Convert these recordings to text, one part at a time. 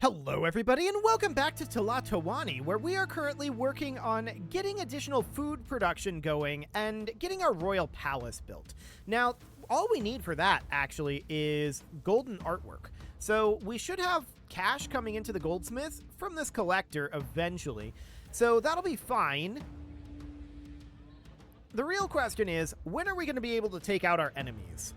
Hello everybody and welcome back to Tlatoani, where we are currently working on getting additional food production going and getting our royal palace built. Now, all we need for that actually is golden artwork. So we should have cash coming into the goldsmith from this collector eventually. So that'll be fine. The real question is, when are we going to be able to take out our enemies?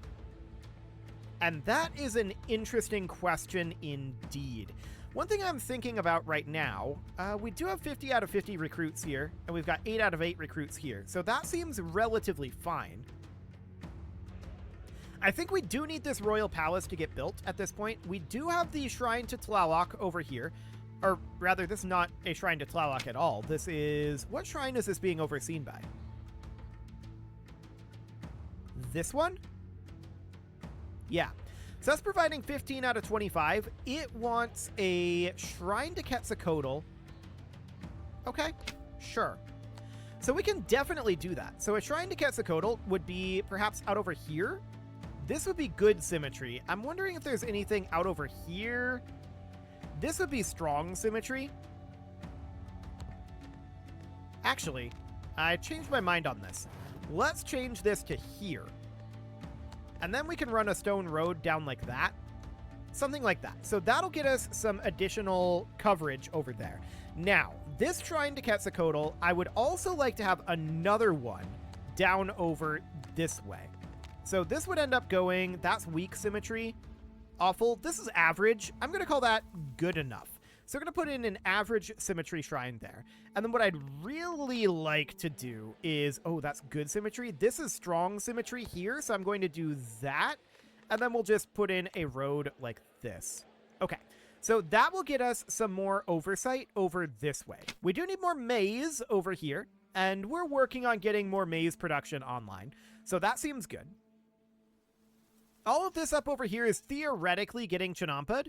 And that is an interesting question indeed. One thing I'm thinking about right now, we do have 50 out of 50 recruits here, and we've got 8 out of 8 recruits here, so that seems relatively fine. I think we do need this royal palace to get built at this point. We do have the shrine to Tlaloc over here, or rather, this is not a shrine to Tlaloc at all. This is... what shrine is this being overseen by? This one? Yeah. So that's providing 15 out of 25. It wants a shrine to Quetzalcoatl. Okay, sure. So we can definitely do that. So a shrine to Quetzalcoatl would be perhaps out over here. This would be good symmetry. I'm wondering if there's anything out over here. This would be strong symmetry. Actually, I changed my mind on this. Let's change this to here. And then we can run a stone road down like that. Something like that. So that'll get us some additional coverage over there. Now, this shrine to Quetzalcoatl, I would also like to have another one down over this way. So this would end up going, that's weak symmetry. Awful. This is average. I'm going to call that good enough. So we're going to put in an average symmetry shrine there. And then what I'd really like to do is... oh, that's good symmetry. This is strong symmetry here, so I'm going to do that. And then we'll just put in a road like this. Okay, so that will get us some more oversight over this way. We do need more maize over here, and we're working on getting more maize production online. So that seems good. All of this up over here is theoretically getting Chinampa'd.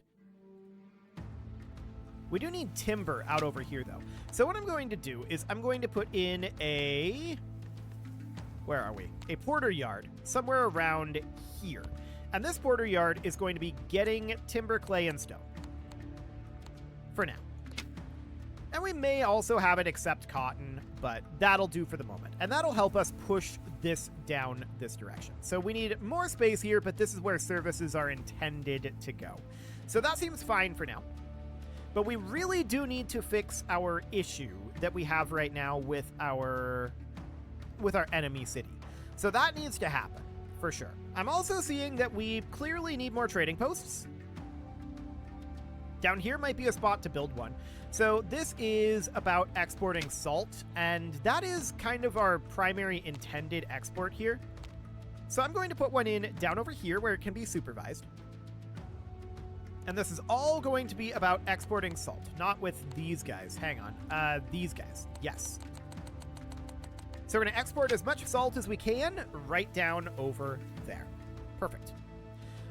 We do need timber out over here, though. So what I'm going to do is I'm going to put in a... where are we? A porter yard somewhere around here. And this porter yard is going to be getting timber, clay, and stone. For now. And we may also have it accept cotton, but that'll do for the moment. And that'll help us push this down this direction. So we need more space here, but this is where services are intended to go. So that seems fine for now. But we really do need to fix our issue that we have right now with our enemy city. So that needs to happen, for sure. I'm also seeing that we clearly need more trading posts. Down here might be a spot to build one. So this is about exporting salt, and that is kind of our primary intended export here. So I'm going to put one in down over here where it can be supervised. And this is all going to be about exporting salt, not with these guys. Hang on. These guys. Yes. So we're going to export as much salt as we can right down over there. Perfect.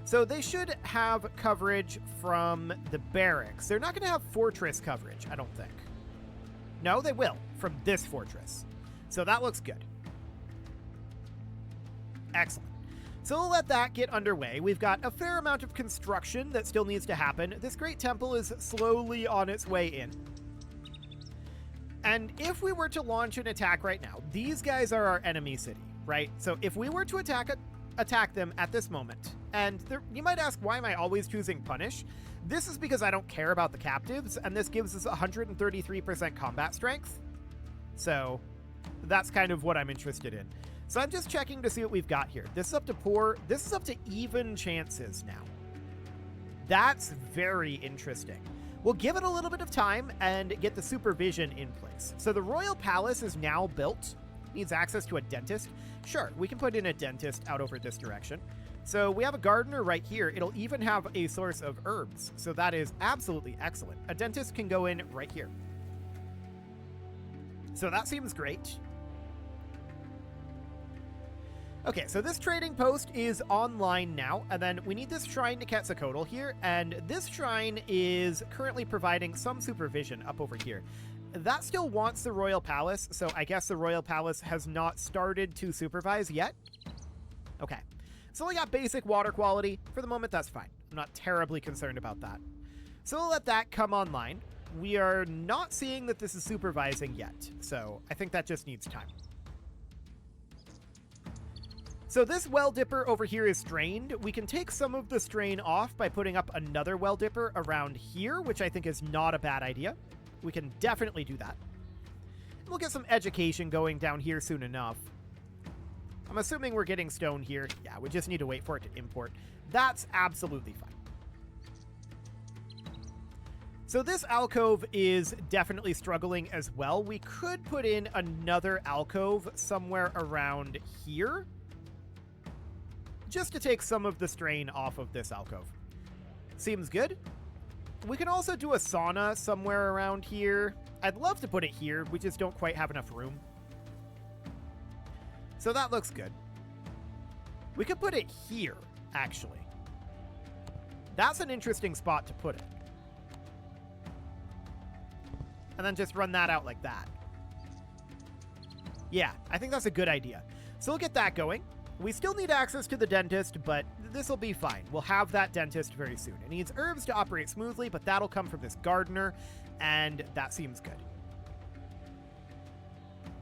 So they should have coverage from the barracks. They're not going to have fortress coverage, I don't think. No, they will, from this fortress. So that looks good. Excellent. So we'll let that get underway. We've got a fair amount of construction that still needs to happen. This great temple is slowly on its way in. And if we were to launch an attack right now, these guys are our enemy city, right? So if we were to attack them at this moment, and you might ask, why am I always choosing punish? This is because I don't care about the captives, and this gives us 133% combat strength. So that's kind of what I'm interested in. So I'm just checking to see what we've got here. This is up to poor. This is up to even chances now. That's very interesting. We'll give it a little bit of time and get the supervision in place. So the royal palace is now built. Needs access to a dentist. Sure, we can put in a dentist out over this direction. So we have a gardener right here. It'll even have a source of herbs. So that is absolutely excellent. A dentist can go in right here. So that seems great. Okay, so this trading post is online now, and then we need this shrine to Quetzalcoatl here, and this shrine is currently providing some supervision up over here. That still wants the royal palace, so I guess the royal palace has not started to supervise yet. Okay, it's only got basic water quality. For the moment, that's fine. I'm not terribly concerned about that. So we'll let that come online. We are not seeing that this is supervising yet, so I think that just needs time. So this well dipper over here is strained. We can take some of the strain off by putting up another well dipper around here, which I think is not a bad idea. We can definitely do that. We'll get some education going down here soon enough. I'm assuming we're getting stone here. Yeah, we just need to wait for it to import. That's absolutely fine. So this alcove is definitely struggling as well. We could put in another alcove somewhere around here, just to take some of the strain off of this alcove. Seems good. We can also do a sauna somewhere around here. I'd love to put it here. We just don't quite have enough room. So that looks good. We could put it here, actually. That's an interesting spot to put it. And then just run that out like that. Yeah, I think that's a good idea. So we'll get that going. We still need access to the dentist, but this will be fine. We'll have that dentist very soon. It needs herbs to operate smoothly, but that'll come from this gardener, and that seems good.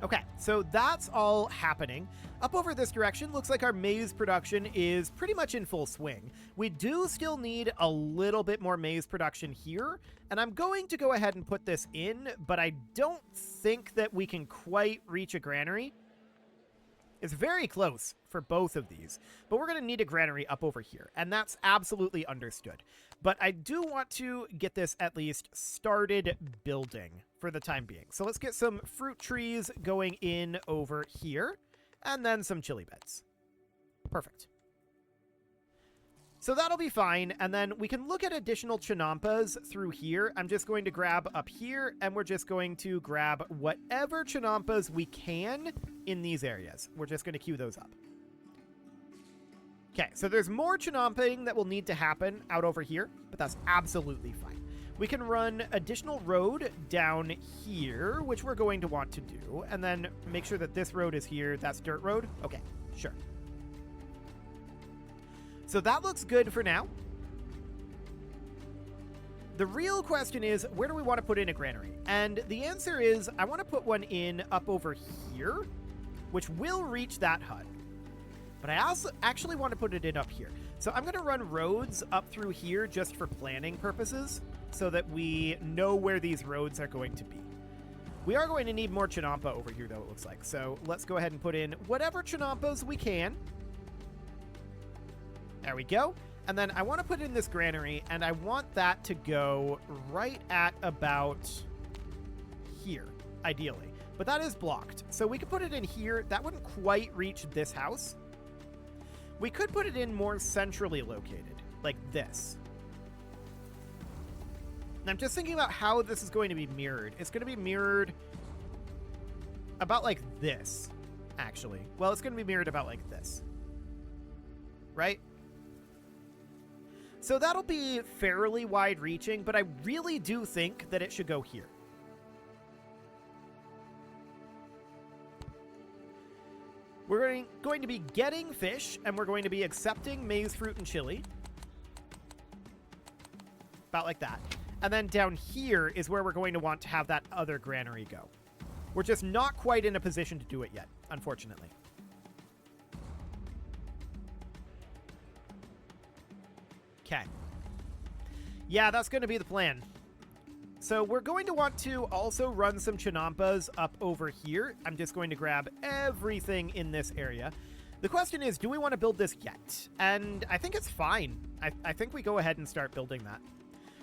Okay, so that's all happening. Up over this direction, looks like our maize production is pretty much in full swing. We do still need a little bit more maize production here, and I'm going to go ahead and put this in, but I don't think that we can quite reach a granary. It's very close for both of these, but we're going to need a granary up over here, and that's absolutely understood. But I do want to get this at least started building for the time being. So let's get some fruit trees going in over here, and then some chili beds. Perfect. So that'll be fine, and then we can look at additional chinampas through here. I'm just going to grab up here, and we're just going to grab whatever chinampas we can in these areas. We're just going to queue those up. Okay, so there's more chinamping that will need to happen out over here, but that's absolutely fine. We can run additional road down here, which we're going to want to do, and then make sure that this road is here. That's dirt road? Okay, sure. So that looks good for now. The real question is, where do we want to put in a granary? And the answer is, I want to put one in up over here, which will reach that hut. But I also actually want to put it in up here. So I'm going to run roads up through here just for planning purposes, so that we know where these roads are going to be. We are going to need more chinampa over here, though, it looks like. So let's go ahead and put in whatever chinampas we can. There we go. And then I want to put in this granary, and I want that to go right at about here, ideally. But that is blocked. So we could put it in here. That wouldn't quite reach this house. We could put it in more centrally located, like this. And I'm just thinking about how this is going to be mirrored. It's going to be mirrored about like this, actually. Well, it's going to be mirrored about like this. Right? So that'll be fairly wide-reaching, but I really do think that it should go here. We're going to be getting fish, and we're going to be accepting maize, fruit, and chili. About like that. And then down here is where we're going to want to have that other granary go. We're just not quite in a position to do it yet, unfortunately. Okay. Yeah, that's going to be the plan. So we're going to want to also run some chinampas up over here. I'm just going to grab everything in this area. The question is, do we want to build this yet? And I think it's fine. I think we go ahead and start building that.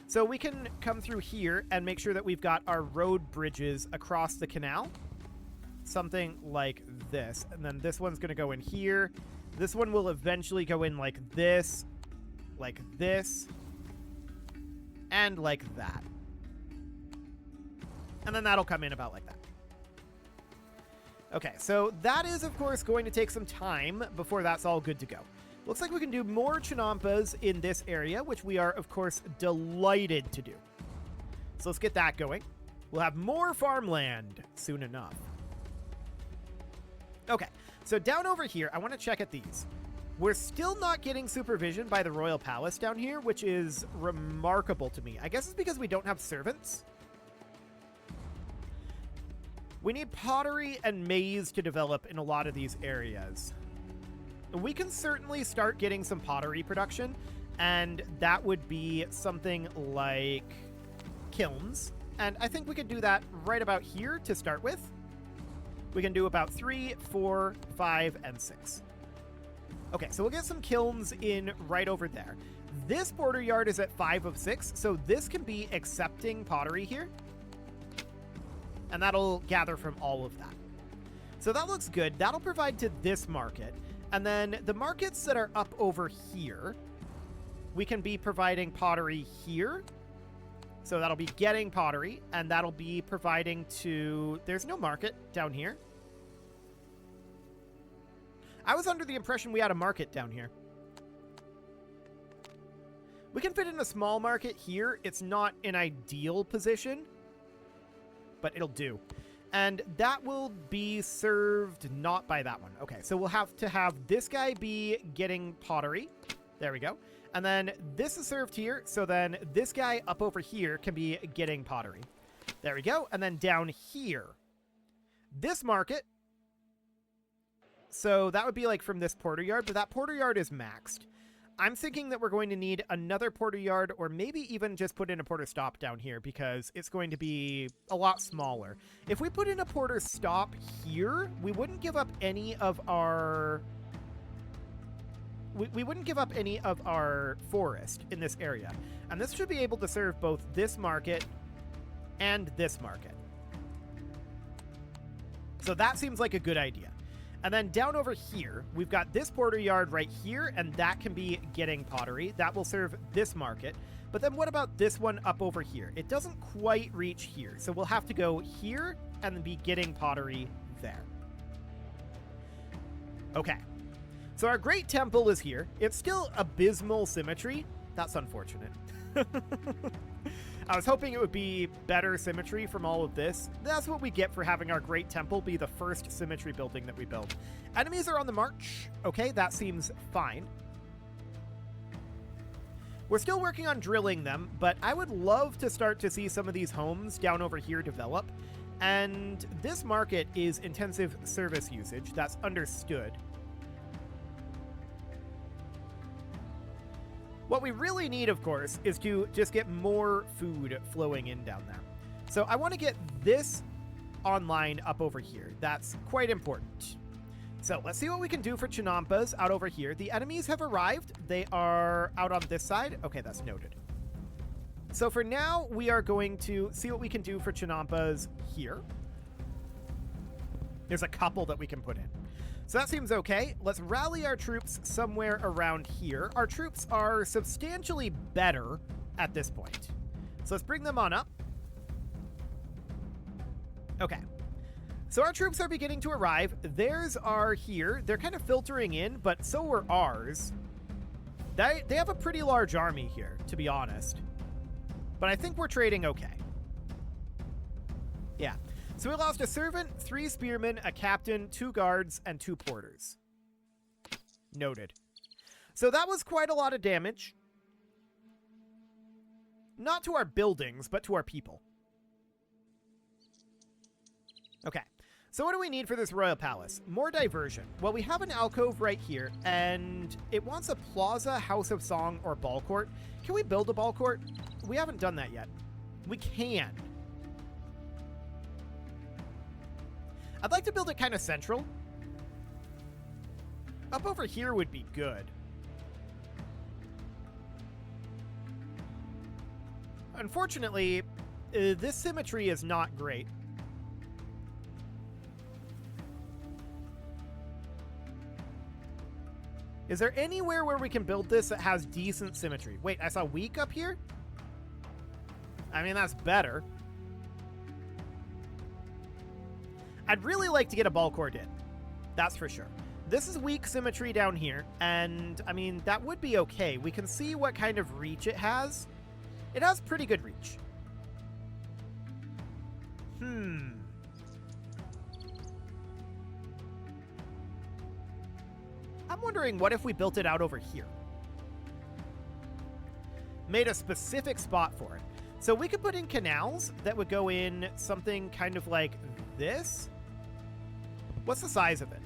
So we can come through here and make sure that we've got our road bridges across the canal. Something like this. And then this one's going to go in here. This one will eventually go in like this, and like that. And then that'll come in about like that. Okay, so that is, of course, going to take some time before that's all good to go. Looks like we can do more chinampas in this area, which we are, of course, delighted to do. So let's get that going. We'll have more farmland soon enough. Okay, so down over here, I want to check at these. We're still not getting supervision by the Royal Palace down here, which is remarkable to me. I guess it's because we don't have servants. We need pottery and maize to develop in a lot of these areas. We can certainly start getting some pottery production, and that would be something like kilns. And I think we could do that right about here to start with. We can do about 3, 4, 5, and 6. Okay, so we'll get some kilns in right over there. This border yard is at 5 of 6, so this can be accepting pottery here. And that'll gather from all of that. So that looks good. That'll provide to this market. And then the markets that are up over here, we can be providing pottery here. So that'll be getting pottery, and that'll be providing to... There's no market down here. I was under the impression we had a market down here. We can fit in a small market here. It's not an ideal position, but it'll do. And that will be served not by that one. Okay, so we'll have to have this guy be getting pottery. There we go. And then this is served here, so then this guy up over here can be getting pottery. There we go. And then down here, this market. So that would be like from this porter yard, but that porter yard is maxed. I'm thinking that we're going to need another porter yard, or maybe even just put in a porter stop down here because it's going to be a lot smaller. If we put in a porter stop here, we wouldn't give up any of our... We wouldn't give up any of our forest in this area. And this should be able to serve both this market and this market. So that seems like a good idea. And then down over here, we've got this porter yard right here, and that can be getting pottery. That will serve this market. But then what about this one up over here? It doesn't quite reach here. So we'll have to go here and then be getting pottery there. Okay. So our Great Temple is here. It's still abysmal symmetry. That's unfortunate. I was hoping it would be better symmetry from all of this. That's what we get for having our Great Temple be the first symmetry building that we build. Enemies are on the march. Okay, that seems fine. We're still working on drilling them, but I would love to start to see some of these homes down over here develop. And this market is intensive service usage. That's understood. What we really need, of course, is to just get more food flowing in down there. So I want to get this online up over here. That's quite important. So let's see what we can do for Chinampas out over here. The enemies have arrived. They are out on this side. Okay, that's noted. So for now, we are going to see what we can do for Chinampas here. There's a couple that we can put in. So that seems okay. Let's rally our troops somewhere around here. Our troops are substantially better at this point. So let's bring them on up. Okay. So our troops are beginning to arrive. Theirs are here. They're kind of filtering in, but so are ours. They have a pretty large army here, to be honest. But I think we're trading okay. Yeah. So we lost a servant, 3 spearmen, a captain, 2 guards, and 2 porters. Noted. So that was quite a lot of damage. Not to our buildings, but to our people. Okay. So what do we need for this royal palace? More diversion. Well, we have an alcove right here, and it wants a plaza, house of song, or ball court. Can we build a ball court? We haven't done that yet. We can. I'd like to build it kind of central. Up over here would be good. Unfortunately, this symmetry is not great. Is there anywhere where we can build this that has decent symmetry? Wait, I saw weak up here? I mean, that's better. I'd really like to get a ball court in. That's for sure. This is weak symmetry down here, and, I mean, that would be okay. We can see what kind of reach it has. It has pretty good reach. I'm wondering, what if we built it out over here? Made a specific spot for it. So we could put in canals that would go in something kind of like this. What's the size of it?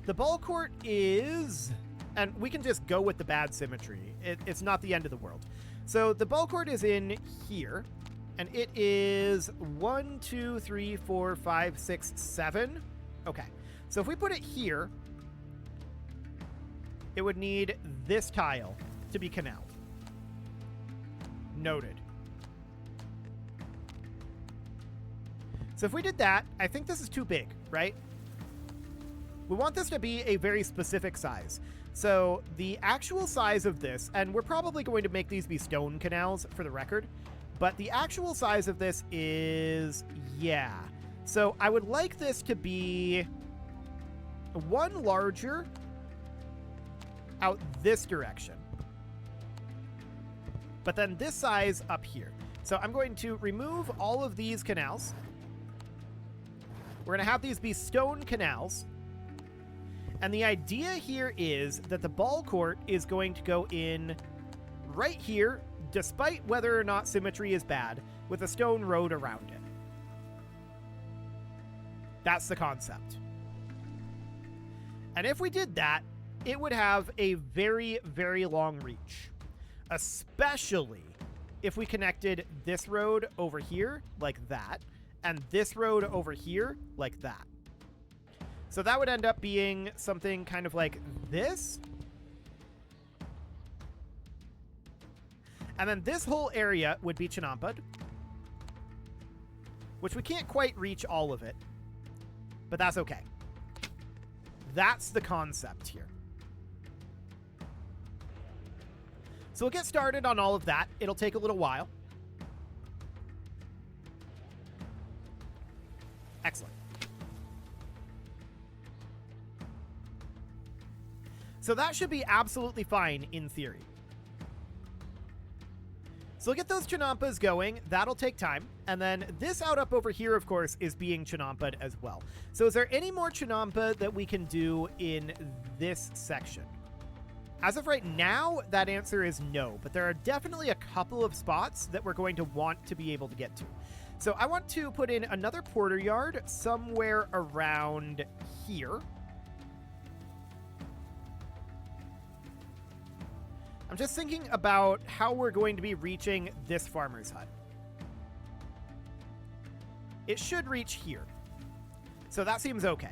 The ball court is... And we can just go with the bad symmetry. It's not the end of the world. So the ball court is in here. And it is 1, 2, 3, 4, 5, 6, 7. Okay. So if we put it here, it would need this tile to be canaled. Noted. So if we did that, I think this is too big, right? We want this to be a very specific size. So the actual size of this, and we're probably going to make these be stone canals for the record, but the actual size of this is, yeah. So I would like this to be one larger out this direction, but then this size up here. So I'm going to remove all of these canals. We're going to have these be stone canals. And the idea here is that the ball court is going to go in right here, despite whether or not symmetry is bad, with a stone road around it. That's the concept. And if we did that, it would have a very, very long reach. Especially if we connected this road over here like that, and this road over here like that. So that would end up being something kind of like this. And then this whole area would be chinampa'd, which we can't quite reach all of it, but that's okay. That's the concept here. So we'll get started on all of that. It'll take a little while. Excellent. So that should be absolutely fine in theory. So we'll get those chinampas going. That'll take time. And then this out up over here, of course, is being chinampa'd as well. So is there any more chinampa that we can do in this section? As of right now, that answer is no, but there are definitely a couple of spots that we're going to want to be able to get to. So I want to put in another porter yard somewhere around here. I'm just thinking about how we're going to be reaching this farmer's hut. It should reach here. So that seems okay.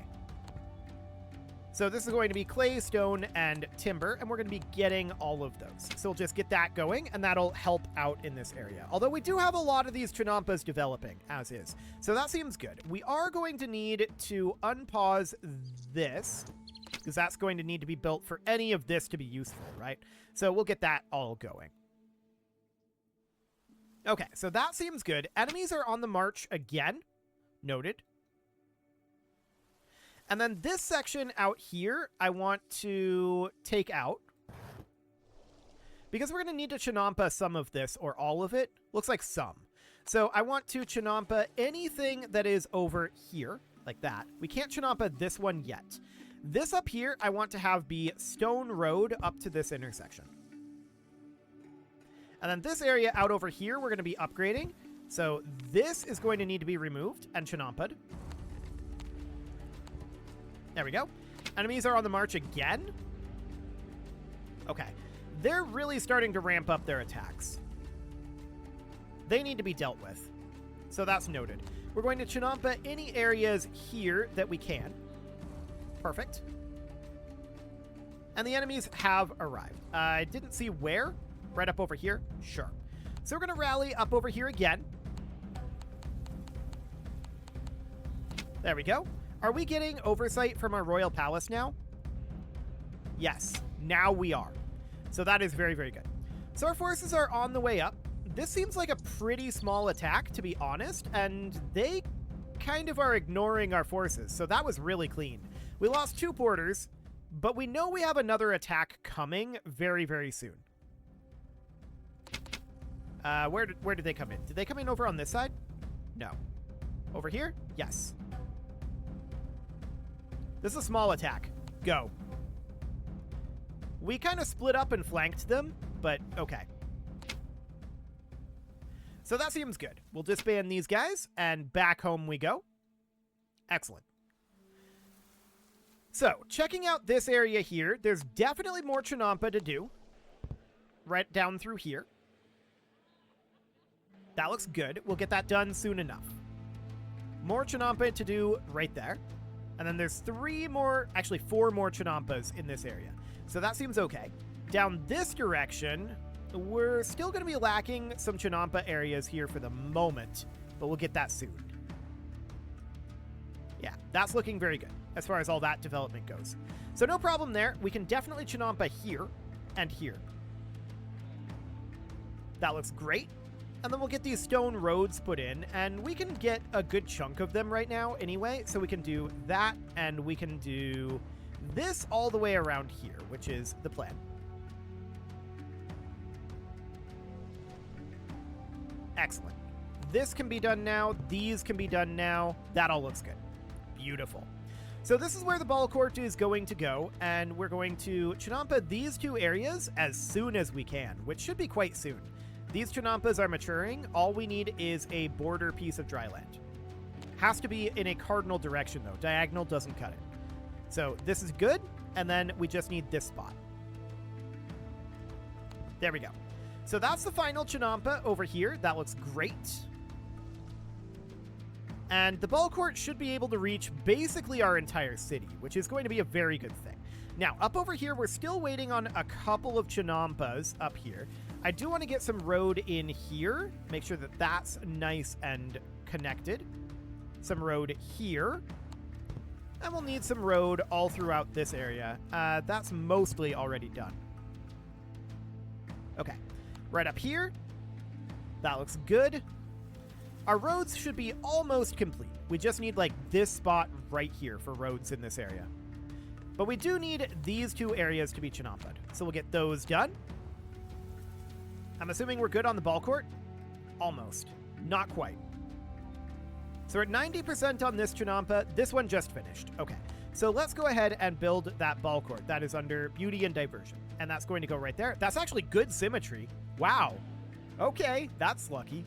So this is going to be clay, stone, and timber, and we're going to be getting all of those. So we'll just get that going, and that'll help out in this area. Although we do have a lot of these chinampas developing, as is. So that seems good. We are going to need to unpause this, because that's going to need to be built for any of this to be useful, right? So we'll get that all going. Okay, so that seems good. Enemies are on the march again. Noted. And then this section out here, I want to take out. Because we're going to need to chinampa some of this, or all of it. Looks like some. So I want to chinampa anything that is over here, like that. We can't chinampa this one yet. This up here, I want to have be stone road up to this intersection. And then this area out over here, we're going to be upgrading. So this is going to need to be removed and chinampa'd. There we go. Enemies are on the march again. Okay. They're really starting to ramp up their attacks. They need to be dealt with. So that's noted. We're going to chinampa any areas here that we can. Perfect. And the enemies have arrived. I didn't see where. Right up over here? Sure. So we're going to rally up over here again. There we go. Are we getting oversight from our royal palace now? Yes. Now we are. So that is very, very good. So our forces are on the way up. This seems like a pretty small attack, to be honest, and they kind of are ignoring our forces. So that was really clean. We lost 2 porters, but we know we have another attack coming very, very soon. Where did they come in? Did they come in over on this side? No. Over here? Yes. This is a small attack. Go. We kind of split up and flanked them, but okay. So that seems good. We'll disband these guys, and back home we go. Excellent. So, checking out this area here, there's definitely more Chinampa to do. Right down through here. That looks good. We'll get that done soon enough. More Chinampa to do right there. And then there's 4 more Chinampas in this area. So that seems okay. Down this direction, we're still going to be lacking some Chinampa areas here for the moment, but we'll get that soon. Yeah, that's looking very good as far as all that development goes. So no problem there. We can definitely Chinampa here and here. That looks great. And then we'll get these stone roads put in, and we can get a good chunk of them right now anyway. So we can do that, and we can do this all the way around here, which is the plan. Excellent. This can be done now. These can be done now. That all looks good. Beautiful. So this is where the ball court is going to go, and we're going to Chinampa these 2 areas as soon as we can, which should be quite soon. These Chinampas are maturing. All we need is a border piece of dry land. Has to be in a cardinal direction, though. Diagonal doesn't cut it. So this is good, and then we just need this spot. There we go. So that's the final Chinampa over here. That looks great. And the ball court should be able to reach basically our entire city, which is going to be a very good thing. Now, up over here, we're still waiting on a couple of Chinampas up here. I do want to get some road in here. Make sure that that's nice and connected. Some road here. And we'll need some road all throughout this area. That's mostly already done. Okay. Right up here. That looks good. Our roads should be almost complete. We just need, like, this spot right here for roads in this area. But we do need these 2 areas to be Chinampa'd. So we'll get those done. I'm assuming we're good on the ball court? Almost. Not quite. So we're at 90% on this Chinampa. This one just finished. Okay. So let's go ahead and build that ball court. That is under beauty and diversion. And that's going to go right there. That's actually good symmetry. Wow. Okay. That's lucky.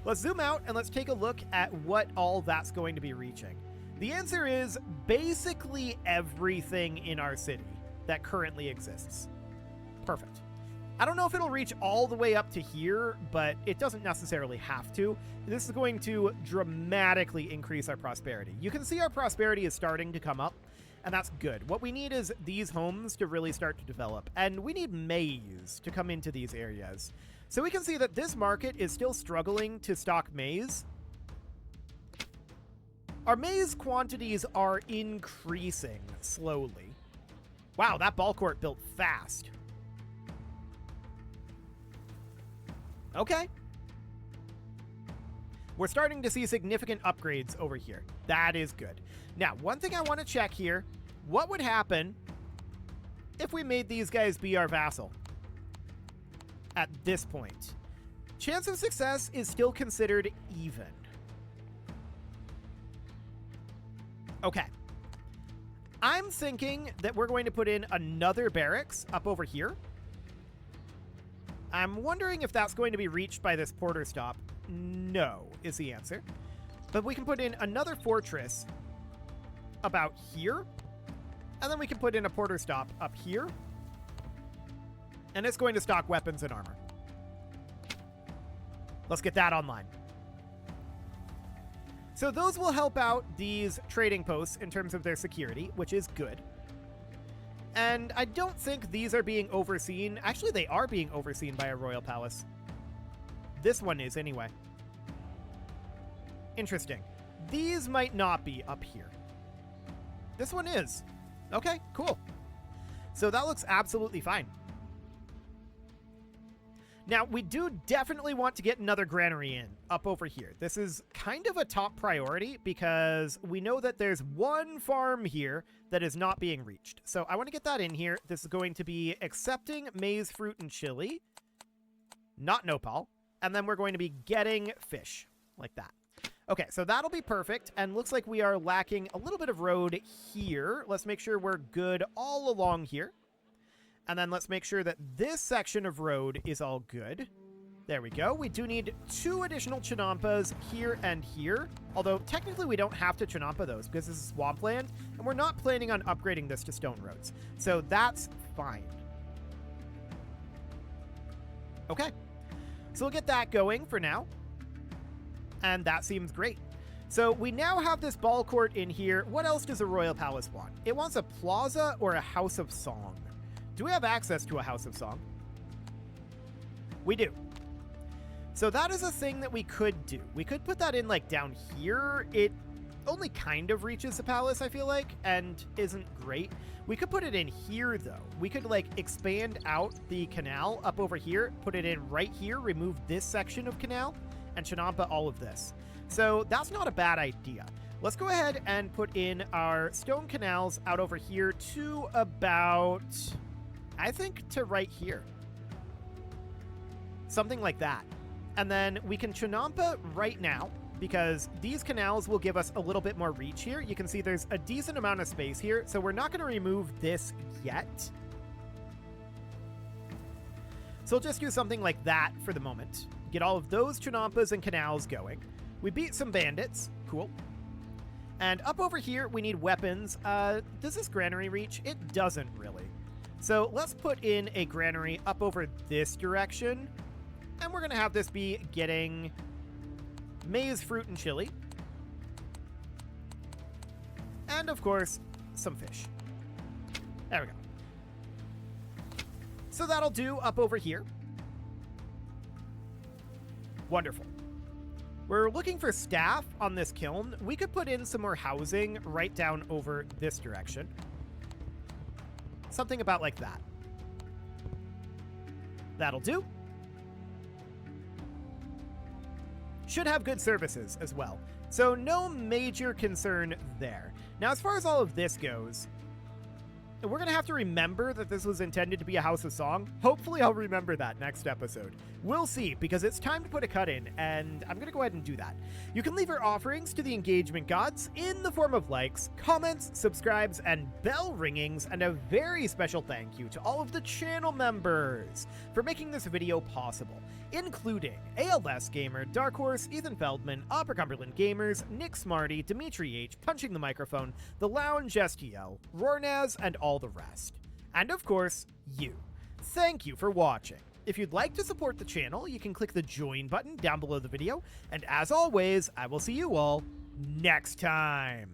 Let's zoom out and let's take a look at what all that's going to be reaching. The answer is basically everything in our city that currently exists. Perfect. I don't know if it'll reach all the way up to here, but it doesn't necessarily have to. This is going to dramatically increase our prosperity. You can see our prosperity is starting to come up, and that's good. What we need is these homes to really start to develop, and we need maize to come into these areas. So we can see that this market is still struggling to stock maize. Our maize quantities are increasing slowly. Wow, that ball court built fast. Okay. We're starting to see significant upgrades over here. That is good. Now, one thing I want to check here. What would happen if we made these guys be our vassal at this point? Chance of success is still considered even. Okay. I'm thinking that we're going to put in another barracks up over here. I'm wondering if that's going to be reached by this porter stop. No, is the answer. But we can put in another fortress about here. And then we can put in a porter stop up here. And it's going to stock weapons and armor. Let's get that online. So those will help out these trading posts in terms of their security, which is good. And I don't think these are being overseen. Actually, they are being overseen by a royal palace. This one is, anyway. Interesting. These might not be up here. This one is. Okay, cool. So that looks absolutely fine. Now, we do definitely want to get another granary in up over here. This is kind of a top priority because we know that there's one farm here that is not being reached. So I want to get that in here. This is going to be accepting maize, fruit, and chili, not nopal. And then we're going to be getting fish like that. Okay, so that'll be perfect, and looks like we are lacking a little bit of road here. Let's make sure we're good all along here. And then let's make sure that this section of road is all good. There we go. We do need 2 additional Chinampas here and here. Although, technically, we don't have to Chinampa those because this is swampland, and we're not planning on upgrading this to stone roads. So that's fine. Okay. So we'll get that going for now. And that seems great. So we now have this ball court in here. What else does a royal palace want? It wants a plaza or a house of song. Do we have access to a house of song? We do. So that is a thing that we could do. We could put that in like down here. It only kind of reaches the palace, I feel like, and isn't great. We could put it in here though. We could like expand out the canal up over here, put it in right here, remove this section of canal, and Chinampa all of this. So that's not a bad idea. Let's go ahead and put in our stone canals out over here to about, I think, to right here. Something like that. And then we can Chinampa right now, because these canals will give us a little bit more reach here. You can see there's a decent amount of space here, so we're not going to remove this yet. So we'll just do something like that for the moment. Get all of those Chinampas and canals going. We beat some bandits. Cool. And up over here, we need weapons. Does this granary reach? It doesn't really. So let's put in a granary up over this direction. And we're going to have this be getting maize, fruit, and chili. And, of course, some fish. There we go. So that'll do up over here. Wonderful. We're looking for staff on this kiln. We could put in some more housing right down over this direction. Something about like that. That'll do. Should have good services as well. So no major concern there. Now, as far as all of this goes, we're going to have to remember that this was intended to be a house of song. Hopefully I'll remember that next episode. We'll see, because it's time to put a cut in, and I'm going to go ahead and do that. You can leave your offerings to the engagement gods in the form of likes, comments, subscribes, and bell ringings, and a very special thank you to all of the channel members for making this video possible, including ALS Gamer, Dark Horse, Ethan Feldman, Opera Cumberland Gamers, Nick Smarty, Dimitri H, Punching the Microphone, The Lounge STL, Rornaz, and all the rest. And of course, you. Thank you for watching. If you'd like to support the channel, you can click the join button down below the video, and as always, I will see you all next time.